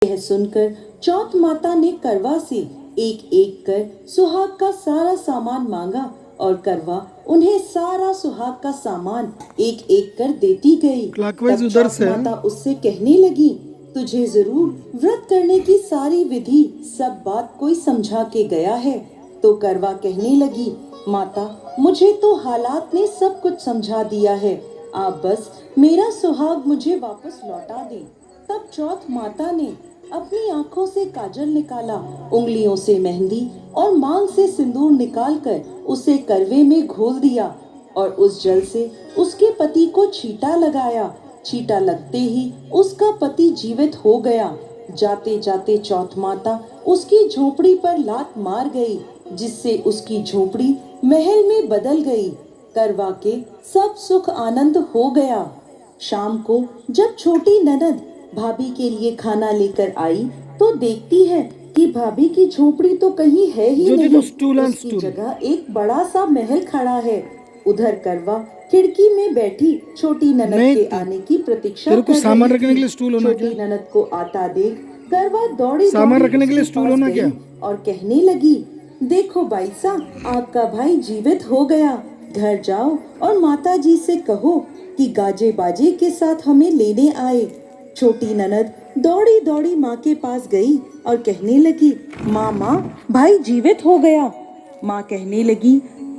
यह सुनकर चौथ माता ने करवा से एक एक कर सुहाग का सारा सामान मांगा और करवा उन्हें सारा सुहाग का सामान एक एक कर देती गई। क्लॉकवाइज तब उधर चौथ से है। माता उससे कहने लगी, तुझे जरूर व्रत करने की सारी विधि सब बात कोई समझा के गया है। तो करवा कहने लगी, माता मुझे तो हालात ने सब कुछ समझा दिया है, आप बस मेरा सुहाग मुझे वापस लौटा दें। तब चौथ माता ने अपनी आंखों से काजल निकाला, उंगलियों से मेहंदी और मांग से सिंदूर निकालकर उसे करवे में घोल दिया और उस जल से उसके पति को छींटा लगाया। छींटा लगते ही उसका पति जीवित हो गया। जाते जाते चौथ माता उसकी झोपड़ी पर लात मार गई, जिससे उसकी झोपड़ी महल में बदल गई। करवा के सब सुख आनंद हो गया। शाम को जब छोटी ननद भाभी के लिए खाना लेकर आई तो देखती है कि भाभी की झोपड़ी तो कहीं है ही ज्योति, नहीं। तो स्टूल ऑन उसकी स्टूल। जगह एक बड़ा सा महल खड़ा है। उधर करवा खिड़की में बैठी छोटी ननद नहीं, के आने की प्रतीक्षा तेरे को कर सामान रही रखने थी। के लिए स्टूल होना छोटी क्या? ननद को आता देख करवा दौड़ी सामान दौड़ी रखने के लिए उसके स्टूल पास होना गई क्या? और कहने लगी, देखो बाईसा, आपका भाई जीवित हो गया। घर जाओ और माता जी से कहो कि गाजे बाजे के साथ हमें लेने आए। छोटी ननद दौड़ी दौड़ी माँ के पास गई और कहने लगी, माँ भाई जीवित हो गया। माँ कहने लगी,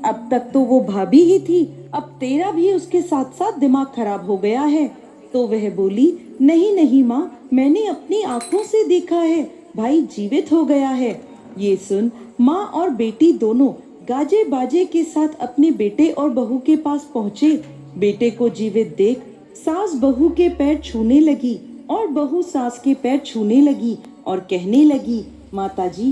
अब तक तो वो भाभी ही थी, अब तेरा भी उसके साथ साथ दिमाग खराब हो गया है। तो वह बोली, नहीं नहीं माँ, मैंने अपनी आंखों से देखा है, भाई जीवित हो गया है। ये सुन माँ और बेटी दोनों गाजे बाजे के साथ अपने बेटे और बहू के पास पहुँचे। बेटे को जीवित देख सास बहू के पैर छूने लगी और बहू सास के पैर छूने लगी और कहने लगी, माताजी